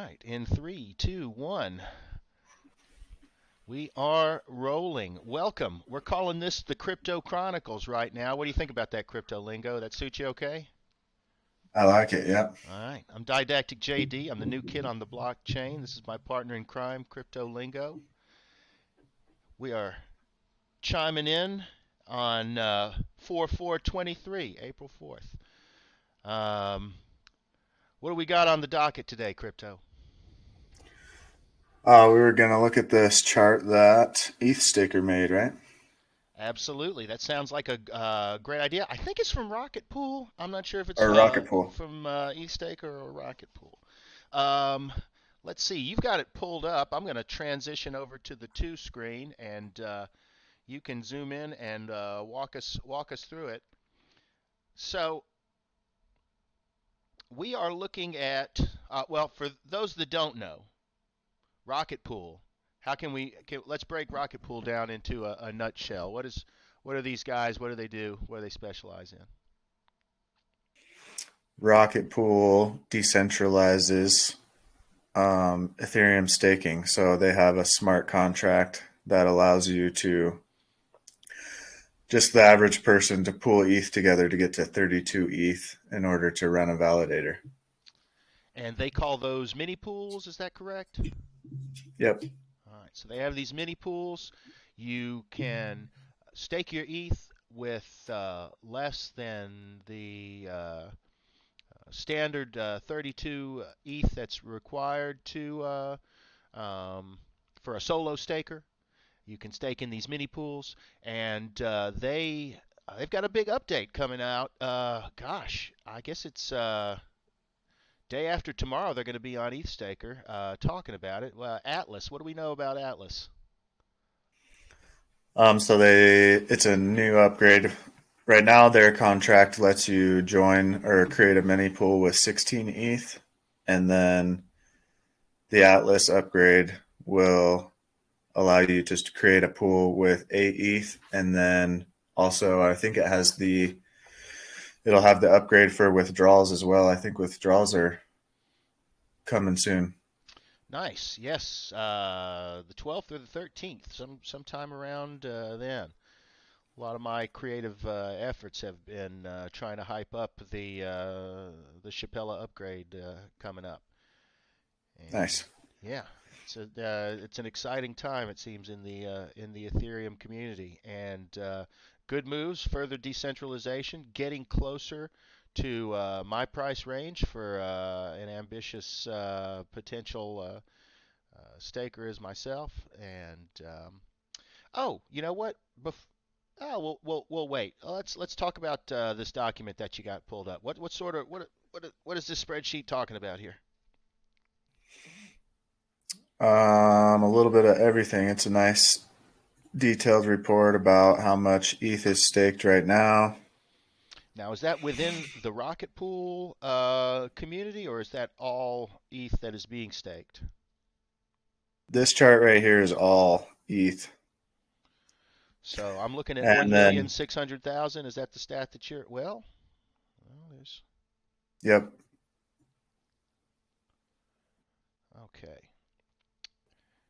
right, in three, two, one, we are rolling. Welcome. We're calling this the Crypto Chronicles right now. What do you think about that Crypto Lingo? That suit you okay? I like it. Yeah. All right. I'm didacticjd. I'm the new kid on the blockchain. This is my partner in crime, Crypto Lingo. We are chiming in on 4/4/23, April 4th. Um, what do we got on the docket today, Crypto? We were gonna look at this chart that ETH Staker made, right? Absolutely. That sounds like a great idea. I think it's from Rocket Pool. I'm not sure if it's Or Rocket Pool. from eStaker or Rocket Pool. Um, let's see. You've got it pulled up. I'm going to transition over to the two screen, and you can zoom in and walk us through it. So we are looking at well, for those that don't know, Rocket Pool. How can let's break Rocket Pool down into a nutshell. What are these guys? What do they do? What do they specialize in? Rocket Pool decentralizes Ethereum staking. So they have a smart contract that allows you to just the average person to pool ETH together to get to 32 ETH in order to run a validator. And they call those mini pools, is that correct? Yep. All right, so they have these mini pools. You can stake your ETH with less than the standard 32 ETH that's required to for a solo staker. You can stake in these mini pools, and they've got a big update coming out. Gosh, I guess it's day after tomorrow. They're going to be on ETHStaker talking about it. Atlas. What do we know about Atlas? It's a new upgrade. Right now, their contract lets you join or create a mini pool with 16 ETH, and then the Atlas upgrade will allow you to just create a pool with 8 ETH, and then also I think it'll have the upgrade for withdrawals as well. I think withdrawals are coming soon. Nice. Yes, the 12th or the 13th, sometime around then. A lot of my creative efforts have been trying to hype up the Shapella Upgrade coming up, and Nice. yeah, it's an exciting time it seems in the Ethereum community, and good moves, further decentralization, getting closer to my price range for an ambitious potential staker as myself, and oh, you know what? Oh, we'll wait. Let's talk about this document that you got pulled up. What sort of what is this spreadsheet talking about here? A little bit of everything. It's a nice detailed report about how much ETH is staked right now. Now, is that within the Rocket Pool community, or is that all ETH that is being staked? This chart right here is all ETH. So I'm looking at And one million then, six hundred thousand. Is that the stat that you're? Well, there's yep. okay.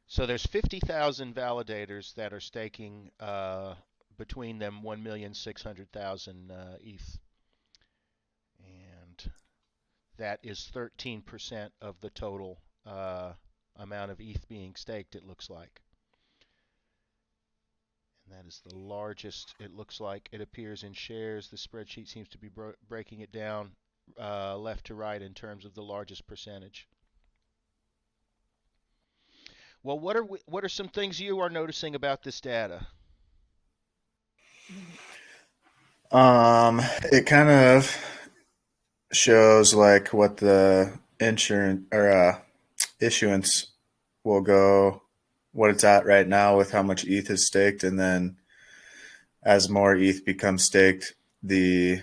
So there's 50,000 validators that are staking between them 1,600,000 ETH, and that is 13% of the total amount of ETH being staked. It looks like, and that is the largest. It looks like it appears in shares. The spreadsheet seems to be breaking it down left to right in terms of the largest percentage. Well, what are some things you are noticing about this data? It kind of shows like what the insurance or issuance will go, what it's at right now with how much ETH is staked, and then as more ETH becomes staked, the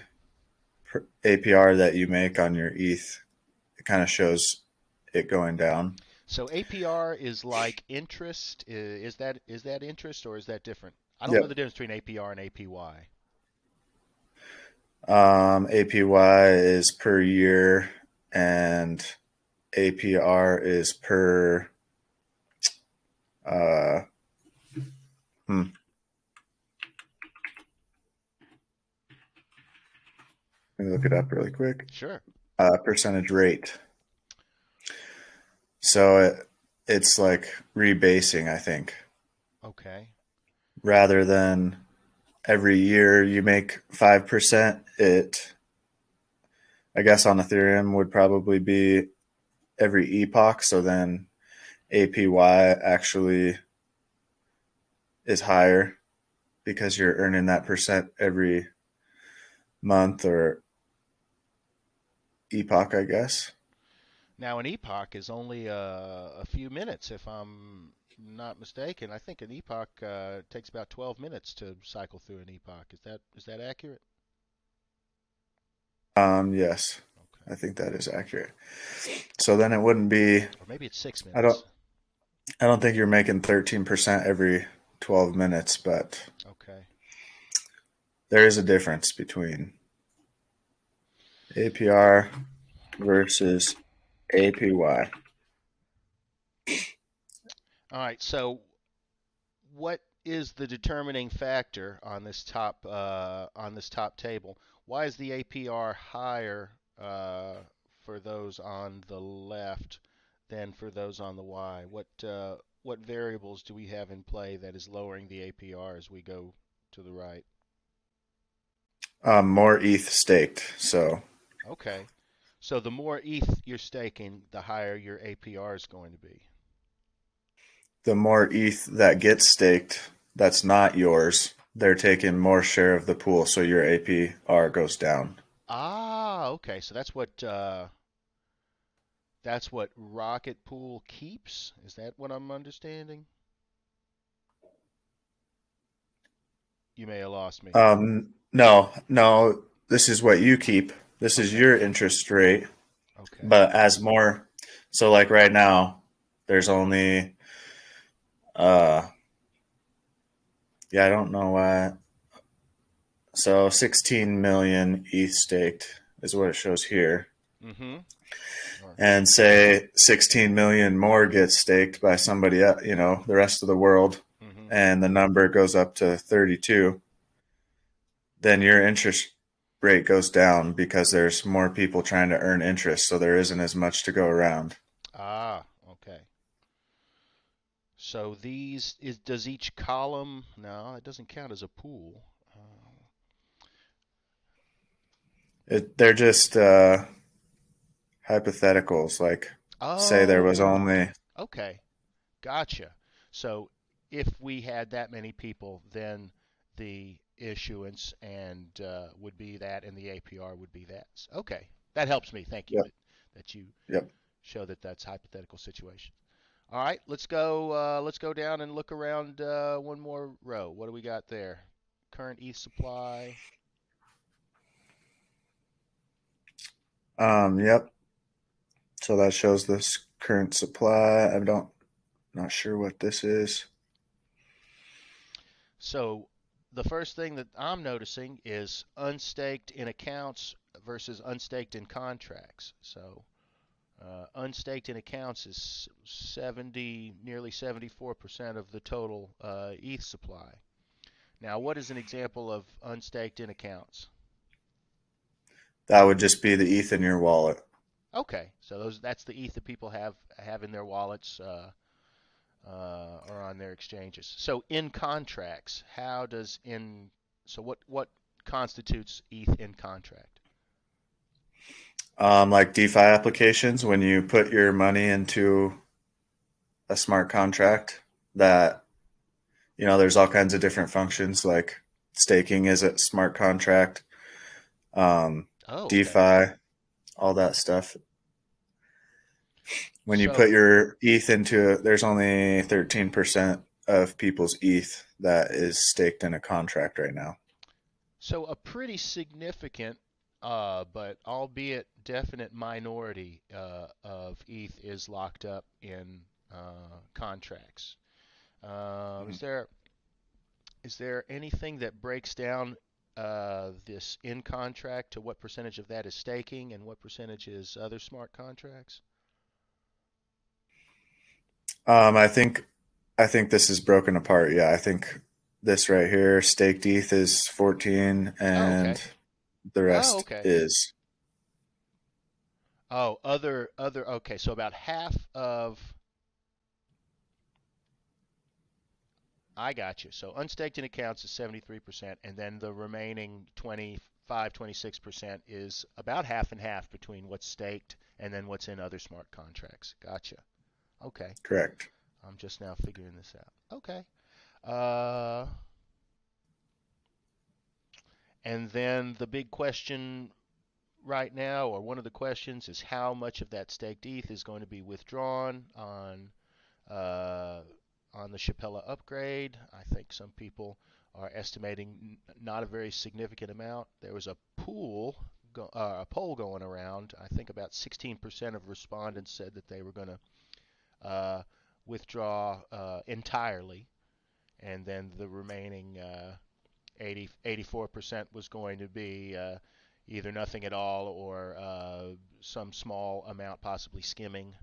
APR that you make on your ETH, it kind of shows it going down. So APR is like interest. Is that interest or is that different? I don't know the Yep. difference between APR and APY. APY is per year, and APR is per. Uh, hmm, Let me look it up really quick. Sure. Percentage rate. So it's like rebasing, I think, Okay. rather than every year you make 5%. It, I guess, on Ethereum would probably be every epoch. So then APY actually is higher because you're earning that percent every month or epoch, I guess. Now, an epoch is only a few minutes, if I'm not mistaken. I think an epoch takes about 12 minutes to cycle through an epoch. Is that accurate? Yes, Okay. I think that is accurate. So then it wouldn't be. Or maybe it's 6 I don't. minutes. I don't think you're making 13% every 12 minutes, but Okay. there is a difference between APR versus APY. All right. So, what is the determining factor on this top table? Why is the APR higher for those on the left than for those on the Y? What variables do we have in play that is lowering the APR as we go to the right? More ETH staked. So Okay. So the more ETH you're staking, the higher your APR is going to be. the more ETH that gets staked that's not yours, they're taking more share of the pool. So your APR goes down. Ah, okay. So that's what Rocket Pool keeps. Is that what I'm understanding? You may have lost me. No, no, this is what you keep. This is Okay. your interest rate. Okay. But as more, so like right now, there's only, uh, yeah, I don't know why. So 16 million ETH staked is what it shows here. Mm-hmm. Or, And say 16 million more gets staked by somebody else, the rest of the world, mm-hmm. and the number goes up to 32, then your interest rate goes down because there's more people trying to earn interest. So there isn't as much to go around. Ah, okay. So does each column? No, it doesn't count as a pool. They're just hypotheticals. Like, say there was Oh, only, okay. Gotcha. So if we had that many people, then the issuance and would be that, and the APR would be that. Okay, that helps me. Thank you yep, that you yep. show that that's hypothetical situation. All right, let's go. Let's go down and look around one more row. What do we got there? Current ETH supply. Yep. So that shows this current supply. Not sure what this is. So the first thing that I'm noticing is unstaked in accounts versus unstaked in contracts. So unstaked in accounts is 70, nearly 74% of the total ETH supply. Now, what is an example of unstaked in accounts? That would just be the ETH in your wallet. Okay, so that's the ETH that people have in their wallets or on their exchanges. So in contracts, how does in so what constitutes ETH in contract? Like DeFi applications, when you put your money into a smart contract, that there's all kinds of different functions. Like staking is a smart contract, um, Oh, okay. DeFi, all that stuff. When you put So your ETH into, there's only 13% of people's ETH that is staked in a contract right now. so a pretty significant but albeit definite minority of ETH is locked up in contracts. Uh, is there is there anything that breaks down this in contract to what percentage of that is staking and what percentage is other smart contracts? I think this is broken apart. Yeah, I think this right here, staked ETH is 14, Oh, and okay. the Oh, rest okay. is Oh, other. Okay, so about half of. I got you. So unstaked in accounts is 73%, and then the remaining 25, 26% is about half and half between what's staked and then what's in other smart contracts. Gotcha. Okay. correct. I'm just now figuring this out. Okay. Uh, and then the big question right now, or one of the questions, is how much of that staked ETH is going to be withdrawn uh, on the Shapella Upgrade. I think some people are estimating not a very significant amount. There was a a poll going around. I think about 16% of respondents said that they were going to withdraw entirely, and then the remaining 84% was going to be either nothing at all or some small amount, possibly skimming,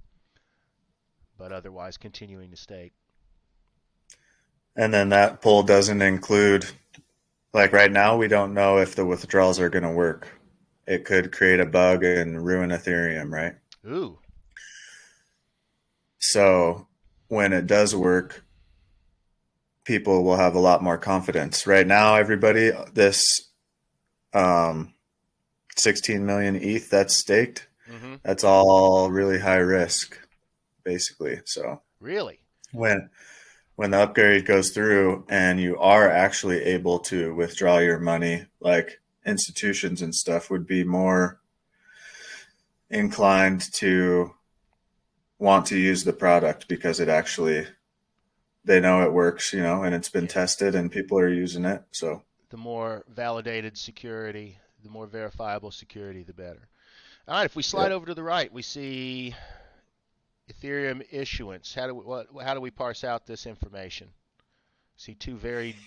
but otherwise continuing to stake. And then that poll doesn't include, like right now, we don't know if the withdrawals are going to work. It could create a bug and ruin Ethereum, right? Ooh, So when it does work, people will have a lot more confidence. Right now, everybody, this um, 16 million ETH that's staked, mm-hmm. that's all really high risk, basically. So Really? when when the upgrade goes through and you are actually able to withdraw your money, like institutions and stuff would be more inclined to want to use the product because it actually they know it works, and it's been Yeah. tested and people are using it. So The more validated security, the more verifiable security, the better. All right, if we slide yep. over to the right, we see Ethereum issuance. How do we parse out this information? See two very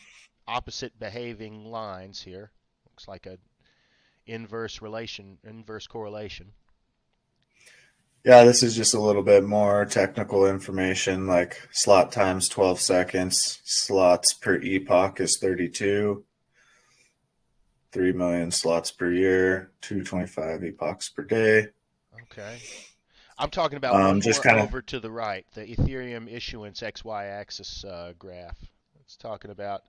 opposite behaving lines here. Looks like a inverse correlation. Yeah, this is just a little bit more technical information, like slot times 12 seconds, slots per epoch is 32, 3 million slots per year, 225 epochs per day. Okay. I'm talking about one Just more kind of, over to the right, the Ethereum issuance XY axis graph. It's talking about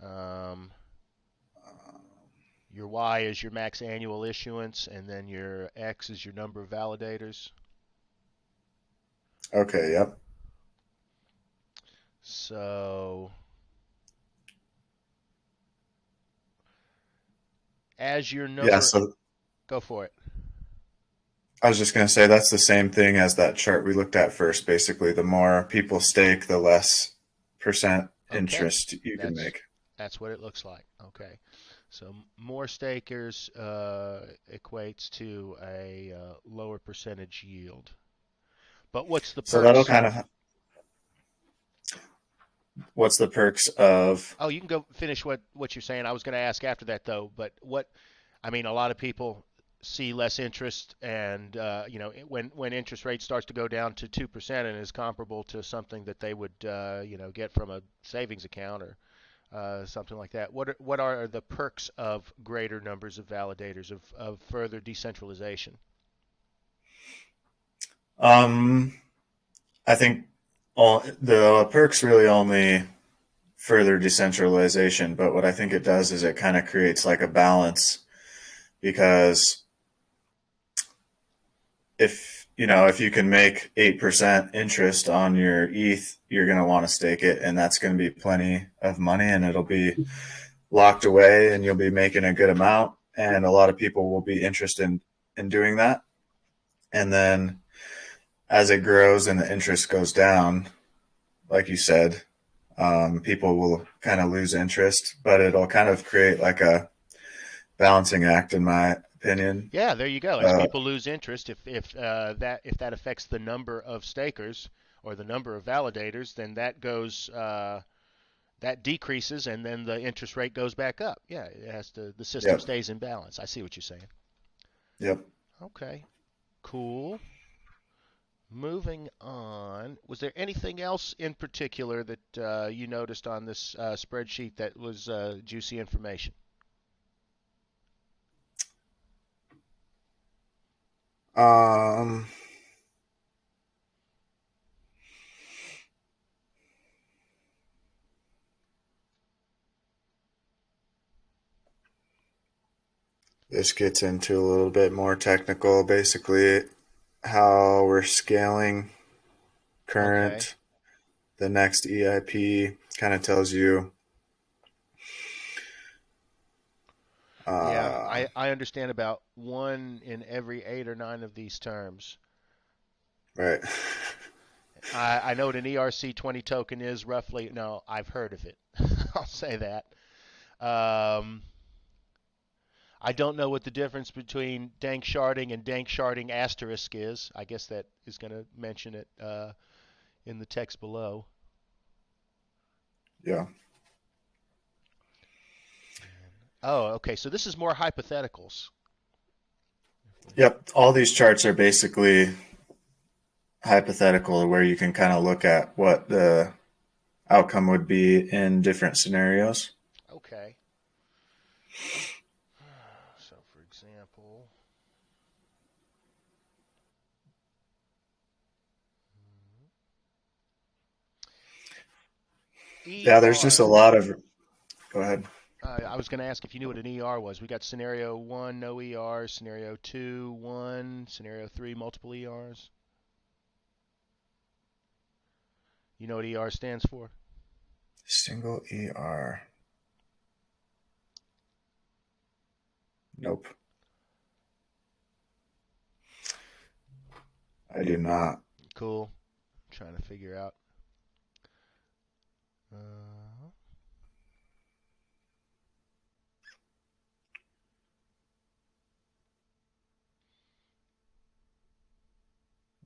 um, your Y is your max annual issuance, and then your X is your number of validators. okay, yep. So as your Yeah, number, so go for it. I was just going to say that's the same thing as that chart we looked at first. Basically, the more people stake, the less percent Okay, interest you can that's make. that's what it looks like. Okay, so more stakers equates to a lower percentage yield. But what's the So that'll perks? kind of, what's the perks of, Oh, you can go finish what you're saying. I was going to ask after that though. But what I mean, a lot of people see less interest, and when interest rate starts to go down to 2% and is comparable to something that they would get from a savings account or something like that. What are the perks of greater numbers of validators of further decentralization? um, I think all the perks really only further decentralization, but what I think it does is it kind of creates like a balance because if you can make 8% interest on your ETH, you're going to want to stake it, and that's going to be plenty of money, and it'll be locked away, and you'll be making a good amount, and a lot of people will be interested in doing that. And then as it grows and the interest goes down, like you said, people will kind of lose interest, but it'll kind of create like a balancing act, in my opinion. Yeah, there you go. As Uh, people lose interest, if that affects the number of stakers or the number of validators, then that decreases, and then the interest rate goes back up. Yeah, the system yep, stays in balance. I see what you're saying. yep. Okay, cool. Moving on, was there anything else in particular that you noticed on this spreadsheet that was juicy information? Um, this gets into a little bit more technical, basically how we're scaling Okay. current, the next EIP kind of tells you, Yeah, uh, I understand about one in every eight or nine of these terms. right. I know what an ERC20 token is roughly. No, I've heard of it. I'll say that. Um, I don't know what the difference between dank sharding and dank sharding asterisk is. I guess that is going to mention it in the text below. Yeah. Oh, okay. So this is more hypotheticals. Yep. All these charts are basically hypothetical, where you can kind of look at what the outcome would be in different scenarios. Okay. So, for example, Yeah, there's just a ER. lot of. Go ahead. I was going to ask if you knew what an ER was. We got scenario one, no ER. Scenario two, one. Scenario three, multiple ERs. You know what ER stands for? Single ER. Nope. I do not. Cool. I'm trying to figure out. Uh,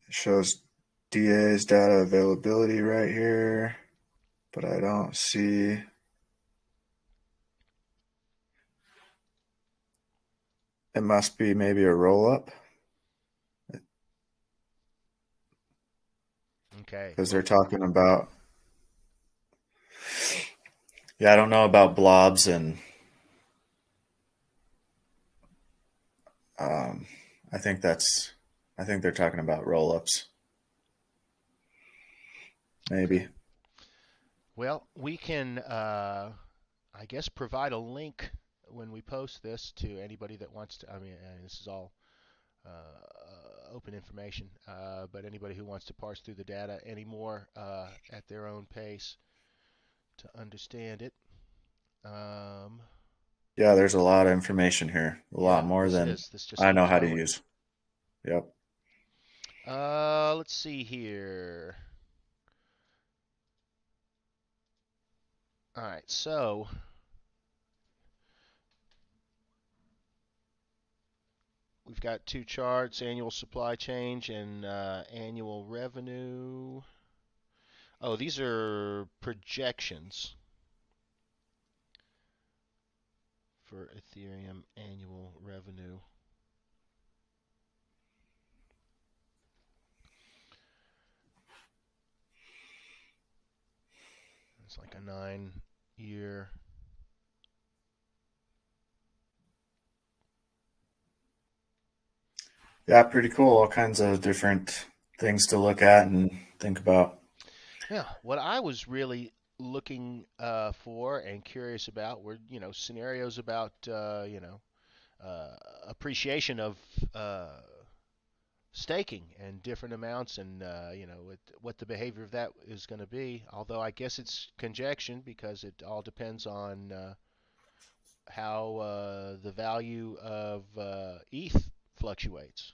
It shows DA's data availability right here, but I don't see. It must be maybe a roll up okay. because they're Well, talking about. Yeah, I don't know about blobs and um, I think that's. I think they're talking about roll ups. okay. Maybe. Well, we can, I guess, provide a link when we post this to anybody that wants to. I mean, this is all open information, but anybody who wants to parse through the data anymore at their own pace to understand it. Um, Yeah, there's a lot of information here. A lot yeah, more this than is. This just I know how to overflowing. use. Yep. Let's see here. All right, so we've got two charts: annual supply change and annual revenue. Oh, these are projections for Ethereum annual revenue. It's like a 9 year. Yeah, pretty cool. All kinds of different things to look at and think about. Yeah, what I was really looking for and curious about were, scenarios about, uh, appreciation of uh, staking and different amounts and, what the behavior of that is going to be. Although I guess it's conjecture because it all depends on how the value of ETH fluctuates.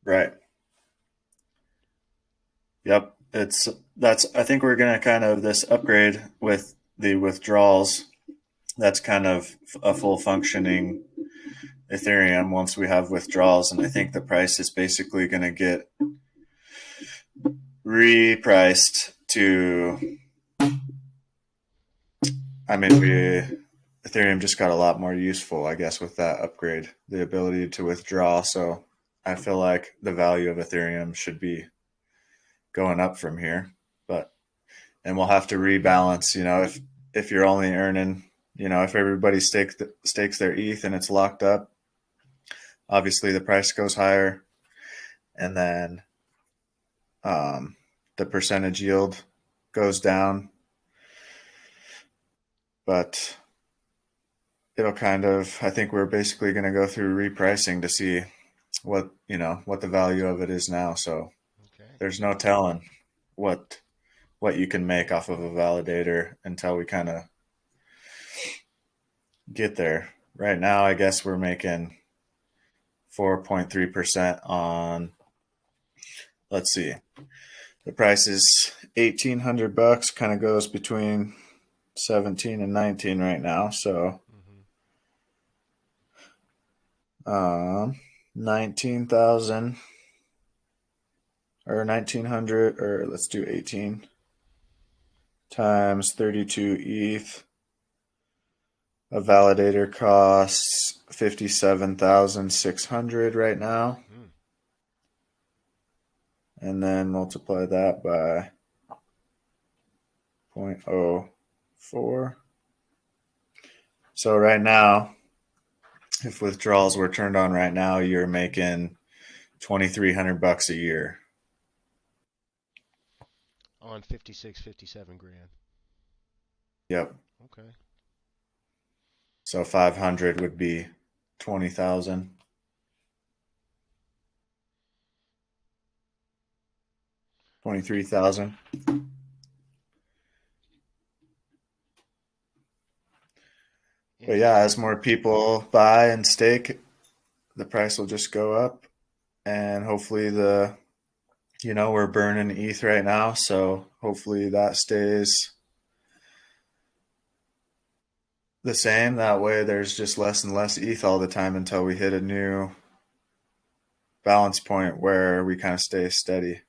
Right. Yep. It's that's I think we're gonna kind of this upgrade with the withdrawals. That's kind of a full functioning Ethereum once we have withdrawals, and I think the price is basically going to get repriced to. I mean, we Ethereum just got a lot more useful, I guess, with that upgrade, the ability to withdraw. So I feel like the value of Ethereum should be going up from here, but and we'll have to rebalance. If you're only earning, if everybody stakes their ETH and it's locked up, obviously the price goes higher, and then the percentage yield goes down. But it'll kind of, I think we're basically going to go through repricing to see what the value of it is now. So Okay. there's no telling what what you can make off of a validator until we kind of get there. Right now, I guess we're making 4.3% on, let's see, the price is $1,800, kind of goes between 17 and 19 right now. So Hmm. um 19,000 or 1900, or let's do 18 times 32 ETH. A validator costs 57,600 right now, Hmm. and then multiply that by zero point zero 0.04. So right now, if withdrawals were turned on right now, you're making 2,300 bucks a year. On 56, 57 grand. Yep. Okay. So 500 would be 20,000. 23,000. But yeah, as Interesting. more people buy and stake, the price will just go up, and hopefully we're burning ETH right now, so hopefully that stays the same. That way there's just less and less ETH all the time until we hit a new balance point where we kind of stay steady.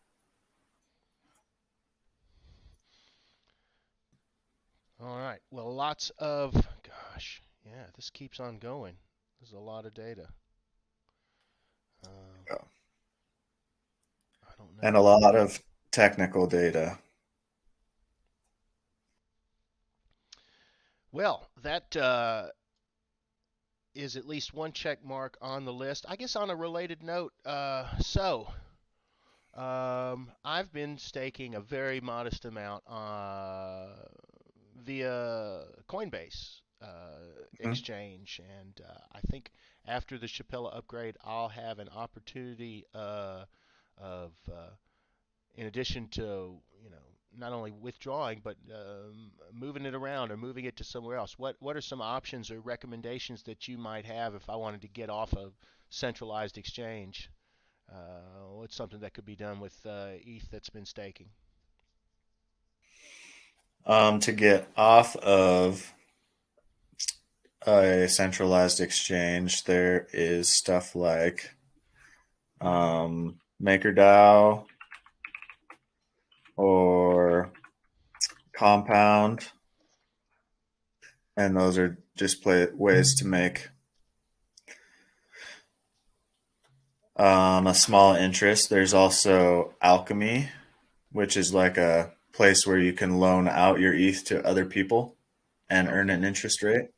All right. Well, gosh, yeah, this keeps on going. There's a lot of data. Um, I don't And a know. lot of technical data. Well, that is at least one check mark on the list. I guess on a related note, I've been staking a very modest amount via Coinbase Mhm. exchange, and I think after the Shapella upgrade, I'll have an opportunity of, in addition to not only withdrawing but moving it around or moving it to somewhere else. What are some options or recommendations that you might have if I wanted to get off a centralized exchange? What's something that could be done with ETH that's been staking? To get off of a centralized exchange, there is stuff like MakerDAO or Compound, and those are just ways to make a small interest. There's also Alchemy, which is like a place where you can loan out your ETH to other people and earn an Okay. interest rate.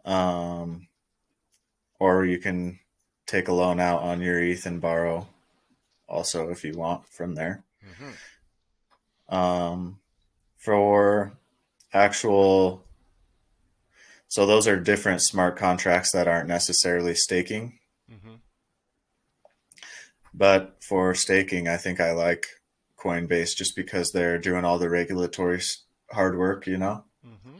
Um, or you can take a loan out on your ETH and borrow also if you want from there. Mm-hmm. Um, for actual, so those are different smart contracts that aren't necessarily staking. Mm-hmm. But for staking, I think I like Coinbase just because they're doing all the regulatory hard work. Mm-hmm.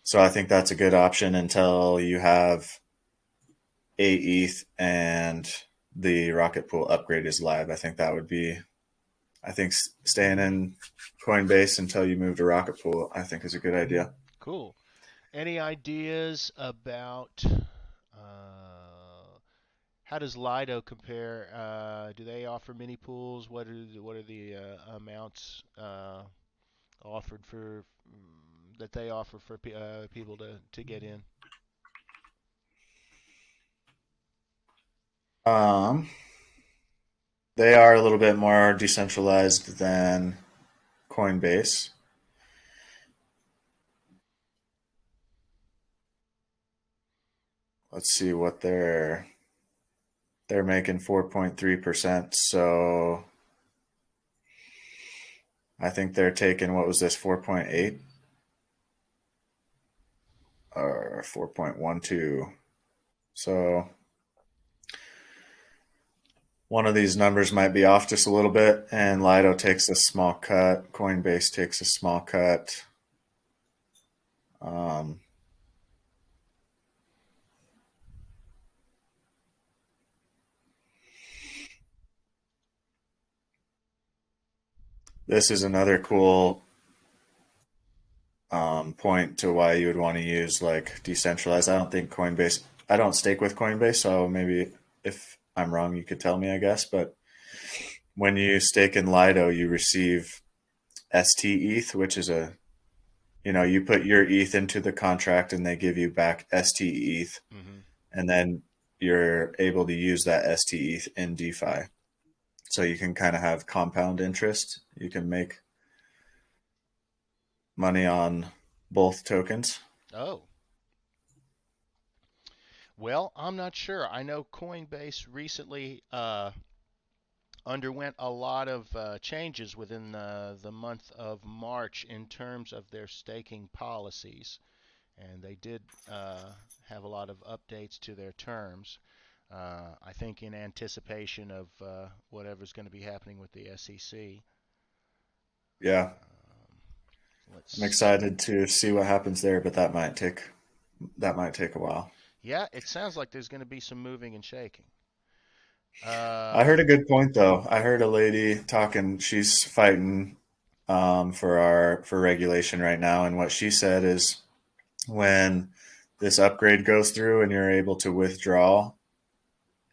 So I think that's a good option until you have a ETH and the rocket pool upgrade is live. I think staying in Coinbase until you move to rocket pool, I think is a good idea. Cool. Any ideas about how does Lido compare? Do they offer mini pools? What are the amounts offered that they offer for people to get in? Um, they are a little bit more decentralized than Coinbase. Let's see what they're making 4.3%. So I think they're taking, what was this, 4.8 or 4.12. So one of these numbers might be off just a little bit, and Lido takes a small cut. Coinbase takes a small cut. Um, this is another cool point to why you would want to use like decentralized. I don't think Coinbase. I don't stake with Coinbase, so maybe if I'm wrong, you could tell me, I guess. But when you stake in Lido, you receive ST ETH, which is you put your ETH into the contract and they give you back ST ETH, Hmm. and then you're able to use that ST ETH in DeFi. So you can kind of have compound interest. You can make money on both tokens. Oh, well, I'm not sure. I know Coinbase recently underwent a lot of changes within the month of March in terms of their staking policies, and they did have a lot of updates to their terms. I think in anticipation of whatever's going to be happening with the SEC. Yeah, Um, let's I'm see. excited to see what happens there, but that might take a while. Yeah, it sounds like there's going to be some moving and shaking. I heard Um, a good point though. I heard a lady talking. She's fighting for regulation right now, and what she said is when this upgrade goes through and you're able to withdraw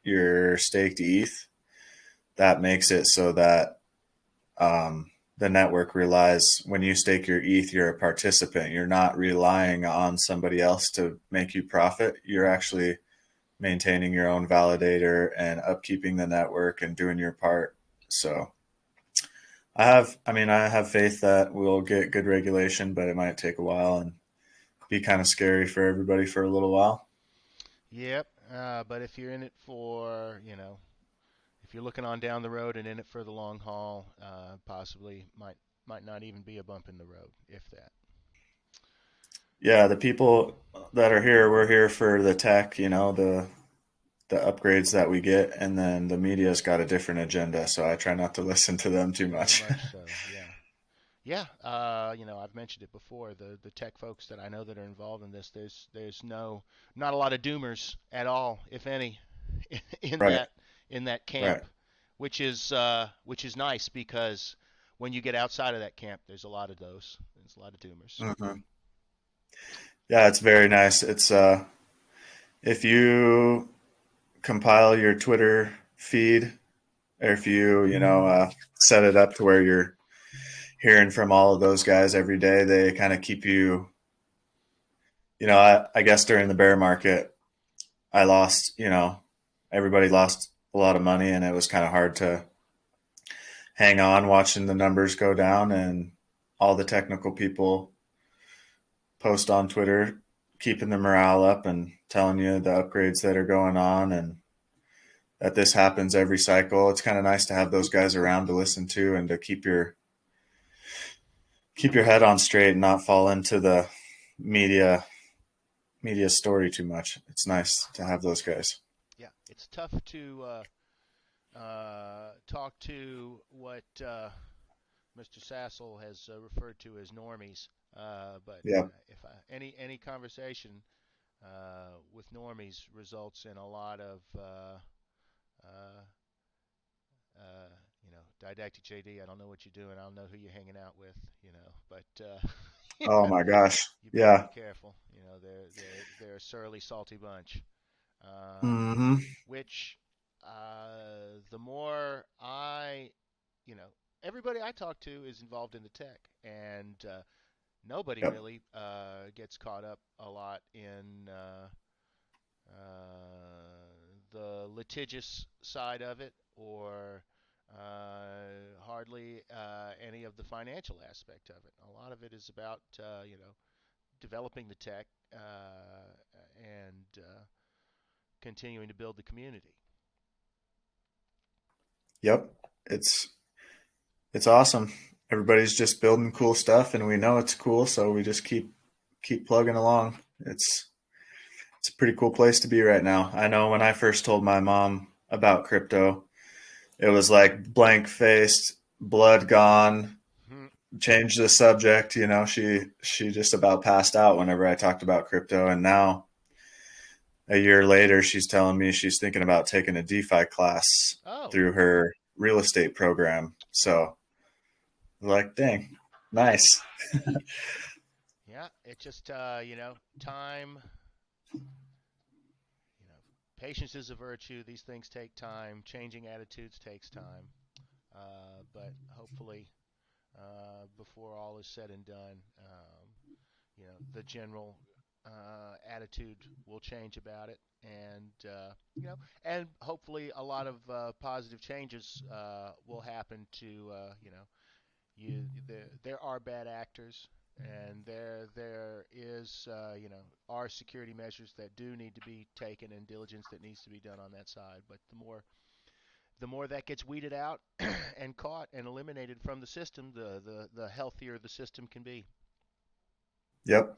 your staked ETH, that makes it so that the network relies when you stake your ETH, you're a participant. You're not relying on somebody else to make you profit. You're actually maintaining your own validator and upkeeping the network and doing your part. So I have faith that we'll get good regulation, but it might take a while and be kind of scary for everybody for a little while. yep. But if you're in it for, if you're looking on down the road and in it for the long haul, possibly might not even be a bump in the road, if that. Yeah, the people that are here, we're here for the tech, the upgrades that we get, and then the media's got a different agenda, so I try not to listen to them too Very much. much so. Yeah. Yeah. I've mentioned it before. The tech folks that I know that are involved in this, there's not a lot of doomers at all, if any, in Right, that right. camp, which is nice because when you get outside of that camp, there's a lot of those. There's a lot of doomers. Hmm. Yeah, it's very nice. It's if you compile your Twitter feed, or if you set it up to where you're hearing from all of those guys every day, they kind of keep you. I guess during the bear market, I lost. Everybody lost a lot of money, and it was kind of hard to hang on watching the numbers go down, and all the technical people post on Twitter keeping the morale up and telling you the upgrades that are going on and that this happens every cycle. It's kind of nice to have those guys around to listen to and to keep your head on straight and not fall into the media media story too much. It's nice to have those guys. Yeah, it's tough to talk to what Mr. Sassel has referred to as normies. But Yeah. if any conversation with normies results in a lot of uh, didacticjd. I don't know what you're doing. I don't know who you're hanging out with. But Oh my gosh. you better be Yeah. careful. They're a surly, salty bunch. Um, Hmm. which the more you know, everybody I talk to is involved in the tech, and nobody Yep. really gets caught up a lot in the litigious side of it, or hardly any of the financial aspect of it. A lot of it is about developing the tech and continuing to build the community. Yep. It's awesome. Everybody's just building cool stuff, and we know it's cool, so we just keep plugging along. It's a pretty cool place to be right now. I know when I first told my mom about crypto, it was like blank faced, blood gone, Hmm. change the subject. She just about passed out whenever I talked about crypto, and now a year later, she's telling me she's thinking about taking a DeFi class Oh, through her real estate program. So, like, dang, cool. nice. Yeah, it just time. Patience is a virtue. These things take time. Changing attitudes takes time. But hopefully, before all is said and done, the general attitude will change about it, and and hopefully a lot of positive changes will happen to there are bad actors, and there is are security measures that do need to be taken and diligence that needs to be done on that side. But the more that gets weeded out and caught and eliminated from the system, the healthier the system can be. Yep.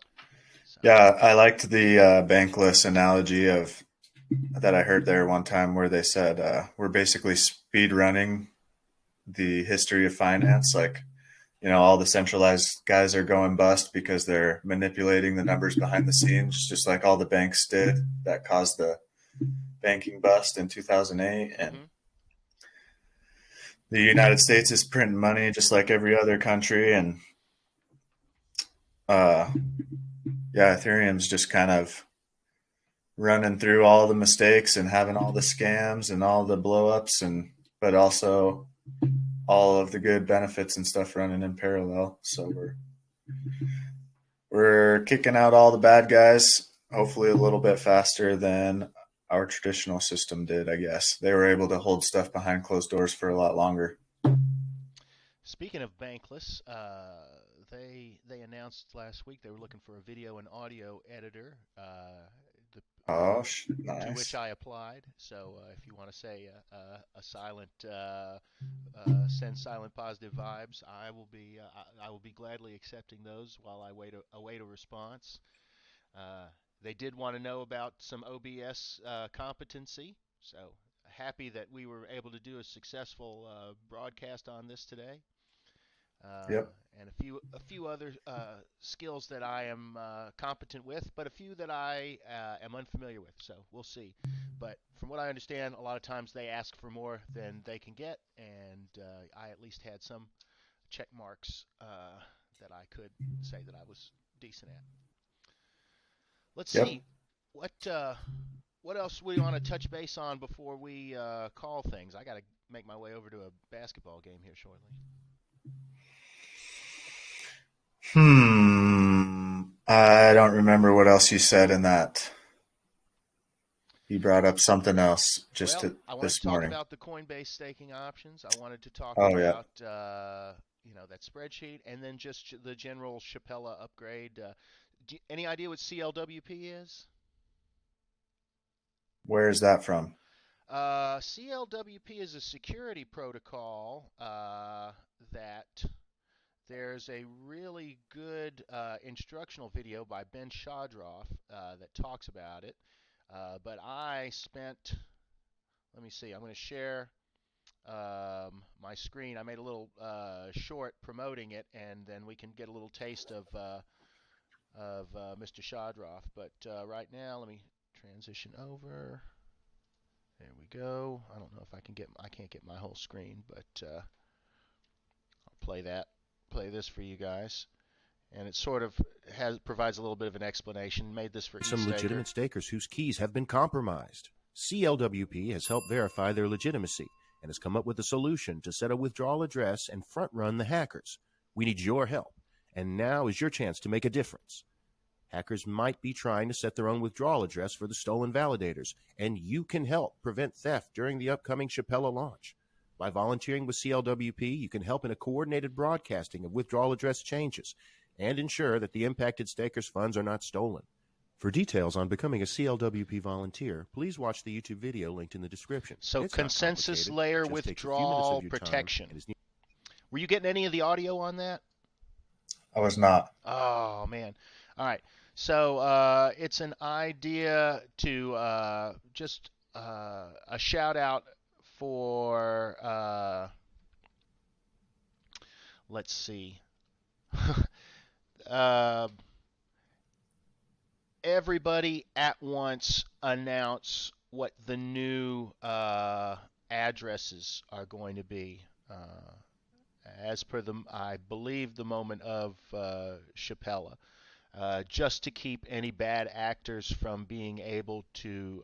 So, Yeah, I liked the bankless analogy of that I heard there one time where they said we're basically speed running the history of finance. Like, all the centralized guys are going bust because they're manipulating the numbers behind the scenes, just like all the banks did that caused the banking bust in 2008. And hmm the United States is printing money just like every other country. And uh, yeah, Ethereum's just kind of running through all the mistakes and having all the scams and all the blowups, and but also all of the good benefits and stuff running in parallel. So we're kicking out all the bad guys, hopefully a little bit faster than our traditional system did, I guess. They were able to hold stuff behind closed doors for a lot longer. Speaking of bankless, they announced last week they were looking for a video and audio editor. The, Oh, to which nice. I applied. So if you want to say a silent send silent positive vibes, I will be gladly accepting those while I await a response. Uh, they did want to know about some OBS competency. So happy that we were able to do a successful broadcast on this today. Uh, Yep. and a few other skills that I am competent with, but a few that I am unfamiliar with. So we'll see. But from what I understand, a lot of times they ask for more than they can get, and I at least had some check marks that I could say that I was decent at. Let's Yep. see what else we want to touch base on before we call things. I got to make my way over to a basketball game here shortly. I don't remember what else you said in that. You brought up something else just Well, I wanted to this talk morning. about the Coinbase staking options. I wanted to talk Oh, yeah. about that spreadsheet, and then just the general Shapella upgrade. Any idea what CLWP is? Where is that from? CLWP is a security protocol that there's a really good instructional video by Ben Shadroff that talks about it. But I spent, let me see, I'm going to share my screen. I made a little short promoting it, and then we can get a little taste of Mr. Shadroff. But right now, let me transition over. There we go. I don't know if I can't get my whole screen, but I'll play this for you guys. And it sort of provides a little bit of an explanation. Made this for Some eStaker. legitimate stakers whose keys have been compromised. CLWP has helped verify their legitimacy and has come up with a solution to set a withdrawal address and front run the hackers. We need your help, and now is your chance to make a difference. Hackers might be trying to set their own withdrawal address for the stolen validators, and you can help prevent theft during the upcoming Shapella launch. By volunteering with CLWP, you can help in a coordinated broadcasting of withdrawal address changes and ensure that the impacted stakers' funds are not stolen. For details on becoming a CLWP volunteer, please watch the YouTube video linked in the description. So It's not consensus complicated. layer It just takes a few minutes withdrawal of your time protection. and is Were you getting any of the audio on that? I was not. Oh, man. All right. So it's an idea to just a shout out for, let's see, everybody at once announce what the new addresses are going to be. As per the, I believe, the moment of Shapella. Just to keep any bad actors from being able to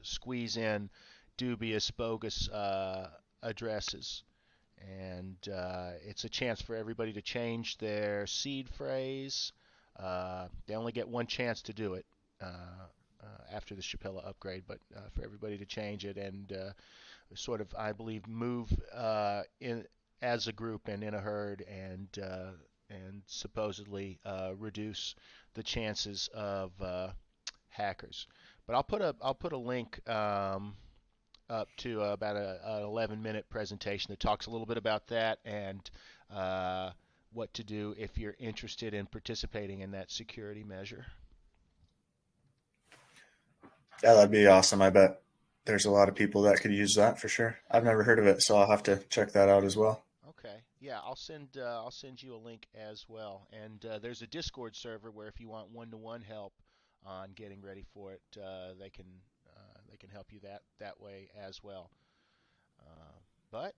squeeze in dubious, bogus addresses. And it's a chance for everybody to change their seed phrase. They only get one chance to do it after the Shapella upgrade, but for everybody to change it and sort of, I believe, move in as a group and in a herd and supposedly reduce the chances of hackers. But I'll put a link up to about an 11-minute presentation that talks a little bit about that and what to do if you're interested in participating in that security measure. Yeah, that'd be awesome. I bet there's a lot of people that could use that for sure. I've never heard of it, so I'll have to check that out as well. Okay. Yeah, I'll send you a link as well. And there's a Discord server where if you want one-to-one help on getting ready for it, they can help you that way as well. But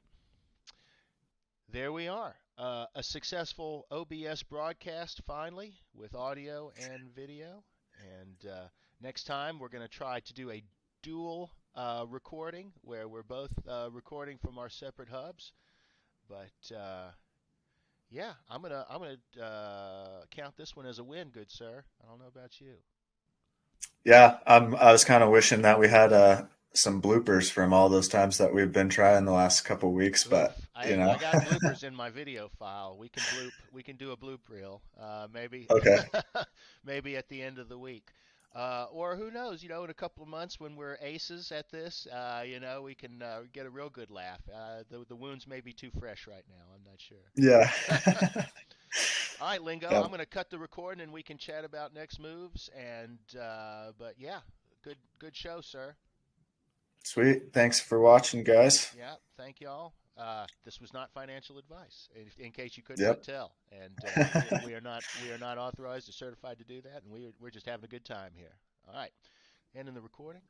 there we are. A successful OBS broadcast finally with audio and video. And next time we're going to try to do a dual recording where we're both recording from our separate hubs. But yeah, I'm gonna count this one as a win, good sir. I don't know about you. Yeah, I was kind of wishing that we had some bloopers from all those times that we've been trying the last couple weeks, but Oof. you I know. got bloopers in my video file. We can bloop. We can do a bloop reel. Maybe Okay. maybe at the end of the week. Or who knows? You know, in a couple of months when we're aces at this, you know, we can get a real good laugh. The wounds may be too fresh right now. I'm not Yeah. sure. All right, Lingo. Yeah. I'm going to cut the recording and we can chat about next moves. And but yeah, good show, sir. Sweet. Thanks for watching, guys. Yeah, thank y'all. This was not financial advice, in case you could not Yep. tell. And we are not authorized or certified to do that, and we're just having a good time here. All right, ending the recording.